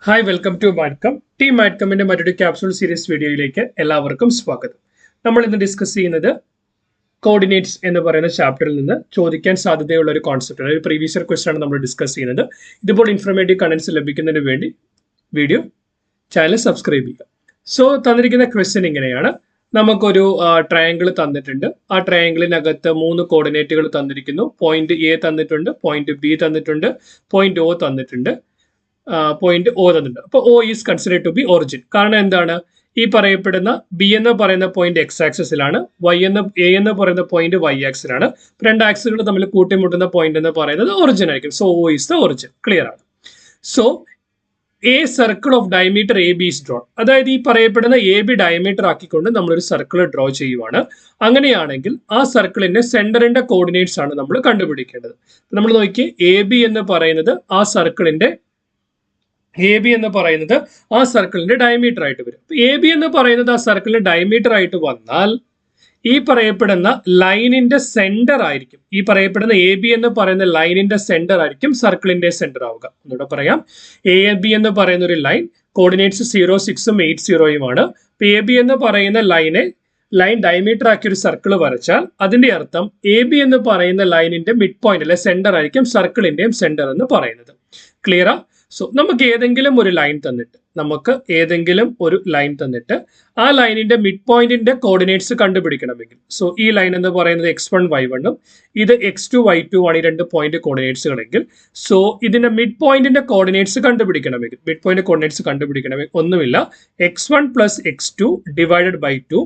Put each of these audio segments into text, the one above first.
Hi welcome to മാറ്റ്കം. Team മാറ്റ്കമിന്റെ മറ്റൊരു ക്യാപ്സൂൾ സീരീസ് വീഡിയോയിലേക്ക് എല്ലാവർക്കും സ്വാഗതം. നമ്മൾ ഇന്ന് ഡിസ്കസ് ചെയ്യുന്നത് കോർഡിനേറ്റ്സ് എന്ന് പറയുന്ന ചാപ്റ്ററിൽ നിന്ന് ചോദിക്കാൻ സാധ്യതയുള്ള ഒരു കോൺസെപ്റ്റ് ആണ്. ഒരു പ്രീവിയസ് ഇയർ ക്വസ്റ്റൻ ആണ് നമ്മൾ ഡിസ്കസ് ചെയ്യുന്നത്. ഇതുപോലെ ഇൻഫർമേറ്റീവ് കണ്ടന്റ്സ് ലഭിക്കുന്നതിന് വേണ്ടി വീഡിയോ ചാനൽ സബ്സ്ക്രൈബ് ചെയ്യുക. സോ തന്നിരിക്കുന്ന ക്വസ്റ്റ്യൻ ഇങ്ങനെയാണ്. നമുക്കൊരു ട്രയാങ്കിൾ തന്നിട്ടുണ്ട്. ആ ട്രയാങ്കിളിനകത്ത് 3 കോർഡിനേറ്റുകൾ തന്നിരിക്കുന്നു. പോയിന്റ് എ തന്നിട്ടുണ്ട്, പോയിന്റ് ബി തന്നിട്ടുണ്ട്, പോയിന്റ് ഒ തന്നിട്ടുണ്ട്, പോയിന്റ് ഒ തന്നിട്ടുണ്ട്. അപ്പോൾ o is considered to be origin. കാരണം എന്താണ്? ഈ പറയപ്പെടുന്ന ബി എന്ന് പറയുന്ന പോയിന്റ് എക്സ് ആക്സിസിലാണ്, എ എന്ന് പറയുന്ന പോയിന്റ് വൈ ആക്സിലാണ്. രണ്ട് ആക്സുകൾ തമ്മിൽ കൂട്ടിമുട്ടുന്ന പോയിന്റ് എന്ന് പറയുന്നത് ഒറിജിൻ ആയിരിക്കും. So O is the origin. Clear ആണ്. So a circle of diameter A B is drawn. അതായത് ഈ പറയപ്പെടുന്ന എ ബി ഡയമീറ്റർ ആക്കിക്കൊണ്ട് നമ്മളൊരു സർക്കിൾ ഡ്രോ ചെയ്യുവാണ്. അങ്ങനെയാണെങ്കിൽ ആ സർക്കിളിന്റെ സെന്ററിന്റെ കോർഡിനേറ്റ്സ് ആണ് നമ്മൾ കണ്ടുപിടിക്കേണ്ടത്. നമ്മൾ നോക്കി, എ ബി എന്ന് പറയുന്നത് ആ സർക്കിളിന്റെ ആ സർക്കിളിന്റെ ഡയമീറ്റർ ആയിട്ട് വരും. എ ബി എന്ന് പറയുന്നത് ആ സർക്കിളിന്റെ ഡയമീറ്റർ ആയിട്ട് വന്നാൽ ഈ പറയപ്പെടുന്ന ലൈനിന്റെ സെന്റർ ആയിരിക്കും, ഈ പറയപ്പെടുന്ന എ ബി എന്ന് പറയുന്ന ലൈനിന്റെ സെന്റർ ആയിരിക്കും സർക്കിളിന്റെ സെന്റർ ആവുക. ഒന്നുകൂടെ പറയാം, എ ബി എന്ന് പറയുന്ന ഒരു ലൈൻ, കോർഡിനേറ്റ്സ് 0, 6, 8, 0 എ ബി എന്ന് പറയുന്ന ലൈൻ ഡയമീറ്റർ ആക്കി ഒരു സർക്കിൾ വരച്ചാൽ അതിന്റെ അർത്ഥം എ ബി എന്ന് പറയുന്ന ലൈനിന്റെ മിഡ് പോയിന്റ് അല്ലെ സെന്റർ ആയിരിക്കും സർക്കിളിന്റെയും സെന്റർ എന്ന് പറയുന്നത്. ക്ലിയറാ? സോ നമുക്ക് ഏതെങ്കിലും ഒരു ലൈൻ തന്നിട്ട് ആ ലൈനിന്റെ മിഡ് പോയിന്റിന്റെ കോർഡിനേറ്റ്സ് കണ്ടുപിടിക്കണമെങ്കിൽ, സോ ഈ ലൈൻ എന്ന് പറയുന്നത് x1 y1 ഇത് x2 y2 ആണ്, ഈ 2 പോയിന്റ് കോർഡിനേറ്റ്സുകളെങ്കിൽ, സോ ഇതിന്റെ മിഡ് പോയിന്റിന്റെ കോർഡിനേറ്റ്സ് കണ്ടുപിടിക്കണമെങ്കിൽ ഒന്നുമില്ല, x1 plus x2 divided by 2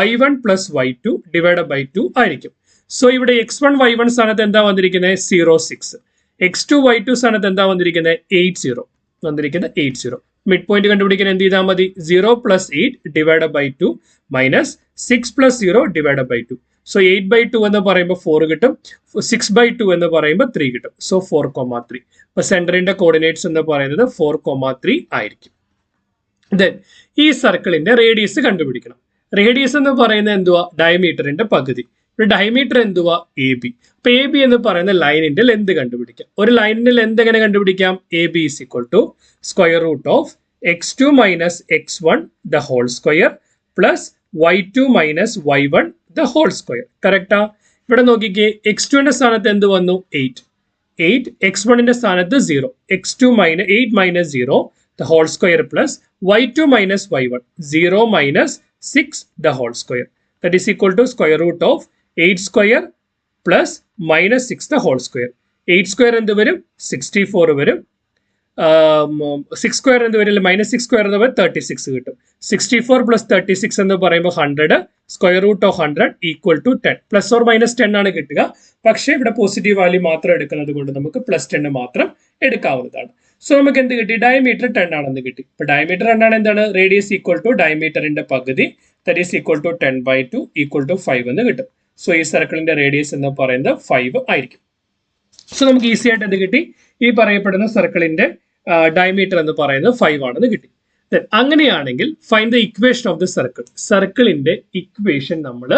y1 plus y2 divided by 2 ആയിരിക്കും. സോ ഇവിടെ x1 y1 സ്ഥാനത്ത് എന്താ വന്നിരിക്കുന്നത്? 0, 6. x2 y2 സ്ഥാനത്ത് എന്താ വന്നിരിക്കുന്നത്? 80 മിഡ് പോയിന്റ് കണ്ടുപിടിക്കാൻ എന്ത് ചെയ്താൽ മതി? 0 plus 8 divide by 2 minus 6 plus 0 divide by 2. So 8/2 എന്ന് പറയുമ്പോൾ 4 കിട്ടും, 6/2 എന്ന് പറയുമ്പോൾ 3 കിട്ടും. സോ 4,3. അപ്പൊ സെന്ററിന്റെ കോർഡിനേറ്റ്സ് എന്ന് പറയുന്നത് 4,3 ആയിരിക്കും. ദെൻ ഈ സർക്കിളിന്റെ റേഡിയസ് കണ്ടുപിടിക്കണം. റേഡിയസ് എന്ന് പറയുന്നത് എന്തുവാ? ഡയമീറ്ററിന്റെ പകുതി. ഡയമീറ്റർ എന്തുവാ? A B. അപ്പൊ എ ബി എന്ന് പറയുന്ന ലൈനിന്റെ ലെന്ത് കണ്ടുപിടിക്കാം. ഒരു ലൈനിന്റെ ലെന്ത് എങ്ങനെ കണ്ടുപിടിക്കാം? A b is equal to square root of x2 minus x1 the whole square plus y2 minus y1 the whole square. കറക്റ്റാ? ഇവിടെ നോക്കിക്കേ, x2ന്റെ സ്ഥാനത്ത് എന്ത് വന്നു? 8, x1ന്റെ സ്ഥാനത്ത് 0, x2 8 minus 0 the whole square plus y2 minus y1 0 minus 6 the whole square. That is equal to square root of 8 square plus minus 6 the whole square. 8 square എന്ത് വരും? 64 വരും. 6 സ്ക്വയർ എന്ത് വരും? മൈനസ് 6 സ്ക്വയർ എന്ന് പറയുമ്പോൾ 36 കിട്ടും. 64 പ്ലസ് 36 എന്ന് പറയുമ്പോൾ 100. Square root of 100 equal to 10. Plus or minus 10 ആണ് കിട്ടുക. പക്ഷേ ഇവിടെ പോസിറ്റീവ് വാല്യൂ മാത്രം എടുക്കുന്നത് കൊണ്ട് നമുക്ക് പ്ലസ് 10 മാത്രം എടുക്കാവുന്നതാണ്. സോ നമുക്ക് എന്ത് കിട്ടി? ഡയമീറ്റർ 10 ആണെന്ന് കിട്ടി. ഇപ്പൊ ഡയമീറ്റർ 10 ആണ് എന്താണ്? റേഡിയസ് ഈക്വൽ ടു ഡയമീറ്ററിന്റെ പകുതി, that is equal to 10/2 equal to 5 എന്ന് കിട്ടും. സോ ഈ സർക്കിളിന്റെ റേഡിയസ് എന്ന് പറയുന്നത് 5 ആയിരിക്കും. സോ നമുക്ക് ഈസി ആയിട്ട് എന്ത് കിട്ടി? ഈ പറയപ്പെടുന്ന സർക്കിളിന്റെ ഡയമീറ്റർ എന്ന് പറയുന്നത് 5 ആണെന്ന് കിട്ടി. അങ്ങനെയാണെങ്കിൽ find the equation of the circle. സർക്കിളിന്റെ ഇക്വേഷൻ നമ്മൾ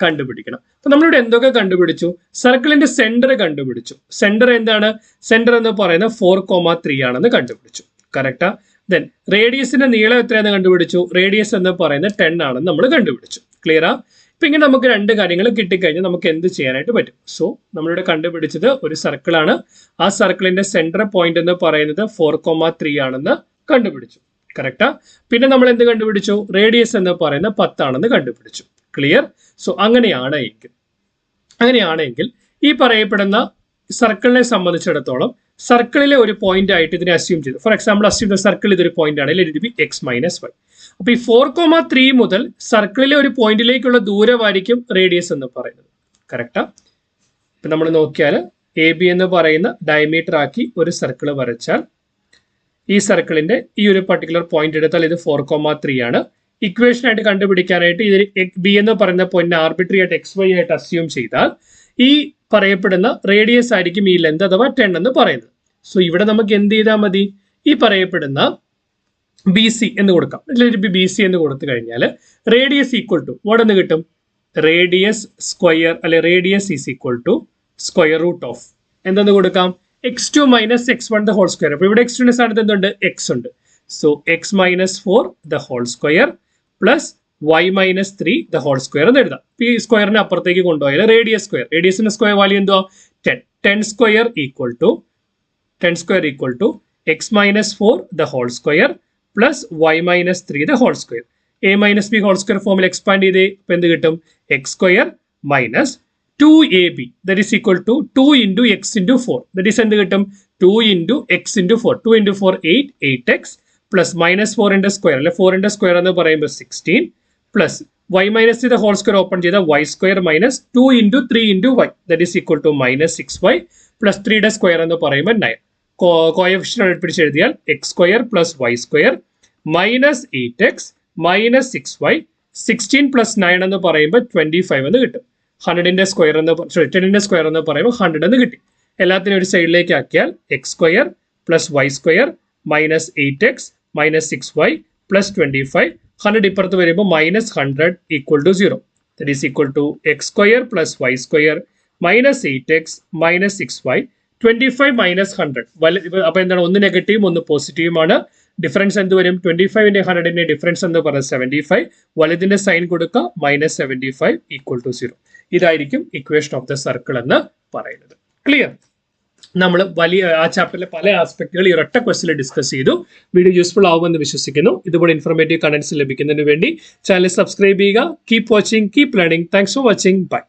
കണ്ടുപിടിക്കണം. അപ്പൊ നമ്മളിവിടെ എന്തൊക്കെ കണ്ടുപിടിച്ചു? സർക്കിളിന്റെ സെന്റർ കണ്ടുപിടിച്ചു. സെന്റർ എന്താണ്? സെന്റർ എന്ന് പറയുന്നത് 4,3 ആണെന്ന് കണ്ടുപിടിച്ചു. കറക്റ്റാ? ദെൻ റേഡിയസിന്റെ നീളം എത്രയാണെന്ന് കണ്ടുപിടിച്ചു. റേഡിയസ് എന്ന് പറയുന്നത് 10 ആണെന്ന് നമ്മൾ കണ്ടുപിടിച്ചു. ക്ലിയറാ? ഇപ്പൊ ഇങ്ങനെ നമുക്ക് 2 കാര്യങ്ങൾ കിട്ടിക്കഴിഞ്ഞാൽ നമുക്ക് എന്ത് ചെയ്യാനായിട്ട് പറ്റും? സോ നമ്മളിവിടെ കണ്ടുപിടിച്ചത് ഒരു സർക്കിളാണ്. ആ സർക്കിളിന്റെ സെന്റർ പോയിന്റ് എന്ന് പറയുന്നത് 4,3 ആണെന്ന് കണ്ടുപിടിച്ചു. കറക്റ്റാ? പിന്നെ നമ്മൾ എന്ത് കണ്ടുപിടിച്ചു? റേഡിയസ് എന്ന് പറയുന്നത് 10 ആണെന്ന് കണ്ടുപിടിച്ചു. ക്ലിയർ? സോ അങ്ങനെയാണെങ്കിൽ ഈ പറയപ്പെടുന്ന സർക്കിളിനെ സംബന്ധിച്ചിടത്തോളം സർക്കിളിലെ ഒരു പോയിന്റ് ആയിട്ട് ഇതിനെ അസ്യൂം ചെയ്തു. ഫോർ എക്സാമ്പിൾ, അസ്യൂം സർക്കിൾ ഇതൊരു പോയിന്റ് ആണ്, let it be x minus y. അപ്പൊ ഈ 4,3 മുതൽ സർക്കിളിലെ ഒരു പോയിന്റിലേക്കുള്ള ദൂരമായിരിക്കും റേഡിയസ് എന്ന് പറയുന്നത്. കറക്റ്റാ? ഇപ്പൊ നമ്മൾ നോക്കിയാൽ എ ബി എന്ന് പറയുന്ന ഡയമീറ്റർ ആക്കി ഒരു സർക്കിൾ വരച്ചാൽ ഈ സർക്കിളിന്റെ ഈ ഒരു പർട്ടിക്കുലർ പോയിന്റ് എടുത്താൽ ഇത് 4,3 ആണ്. ഇക്വേഷൻ ആയിട്ട് കണ്ടുപിടിക്കാനായിട്ട് ഇതിൽ ബി എന്ന് പറയുന്ന പോയിന്റ് ആർബിട്രറി ആയിട്ട് XY ആയിട്ട് അസ്യൂം ചെയ്താൽ ഈ പറയപ്പെടുന്ന റേഡിയസ് ആയിരിക്കും ഈ ലെന്ത് അഥവാ 10 എന്ന് പറയുന്നത്. സോ ഇവിടെ നമുക്ക് എന്ത് ചെയ്താൽ മതി? ഈ പറയപ്പെടുന്ന ബി സി എന്ന് കൊടുക്കാം. ബി സി എന്ന് കൊടുത്തു കഴിഞ്ഞാൽ റേഡിയസ് ഈക്വൽ ടു എന്ന് കിട്ടും? റേഡിയസ് സ്ക്വയർ അല്ലെ radius is equal to square root of എന്തെന്ന് കൊടുക്കാം? x2 minus x1 the whole square. അപ്പോൾ ഇവിടെ x2 ന്റെ സ്ഥാനത്ത് എന്തുണ്ട്? x ഉണ്ട്. So x minus 4 the whole square plus y minus 3 the whole square എന്ന് എഴുതാം. ഈ സ്ക്വയറിനെ അപ്പുറത്തേക്ക് കൊണ്ടുപോയാൽ റേഡിയസ് സ്ക്വയർ, റേഡിയസിന്റെ സ്ക്വയർ വാല്യൂ എന്തുവാ? 10. 10 square equal to x minus 4 the whole square plus y minus 3 the whole square. a minus b whole square ഫോമിൽ expand ചെയ്ത് ഇപ്പം എന്ത് കിട്ടും? x square minus 2ab that is equal to 2 into x into 4. That is എന്ത് കിട്ടും? 2 into x into 4. 2 into 4 8, 8x plus minus 4 ന്റെ square അല്ലെ 4 ന്റെ സ്ക്വയർ എന്ന് പറയുമ്പോൾ 16 plus y minus the whole square open ചെയ്ത y square minus 2 into 3 into y that is equal to minus 6y plus 3 ന്റെ square എന്ന് പറയുമ്പോൾ 9. കോഎഫിഷ്യന്റ് പിടിച്ചെഴുതിയാൽ x square plus y square minus 8x minus 6y 16 plus 9 എന്ന് പറയുമ്പോൾ 25 എന്ന് കിട്ടും. 100ന്റെ square എന്ന് 10ന്റെ സ്ക്വയർ എന്ന് പറയുമ്പോൾ 100 എന്ന് കിട്ടി. എല്ലാത്തിനും ഒരു സൈഡിലേക്ക് ആക്കിയാൽ x square plus y square minus 8x minus 6y plus 25. 100 ഇപ്പുറത്ത് വരുമ്പോൾ minus 100 equal to 0. That is equal to x square plus y square minus 8x minus 6y 25 minus 100. അപ്പോൾ എന്താണ്? ഒന്ന് നെഗറ്റീവും ഒന്ന് പോസിറ്റീവുമാണ്. ഡിഫറൻസ് എന്ത് വരും? 25ന്റെ 100ന്റെ ഡിഫറൻസ് എന്ന് പറയുന്നത് 75. വലുതിന്റെ സൈൻ കൊടുക്കുക -75 equal to 0. ഇതായിരിക്കും ഇക്വേഷൻ ഓഫ് ദ സർക്കിൾ എന്ന് പറയുന്നത്. ക്ലിയർ? നമ്മൾ ആ ചാപ്റ്ററിലെ പല ആസ്പെക്ടുകൾ ഈ ഒരൊറ്റ ക്വസ്റ്റിൽ ഡിസ്കസ് ചെയ്തു. വീഡിയോ യൂസ്ഫുൾ ആവുമെന്ന് വിശ്വസിക്കുന്നു. ഇതുപോലെ ഇൻഫോർമേറ്റീവ് കണ്ടന്റ്സ് ലഭിക്കുന്നതിന് വേണ്ടി ചാനൽ സബ്സ്ക്രൈബ് ചെയ്യുക. Keep watching, keep learning. Thanks for watching. By.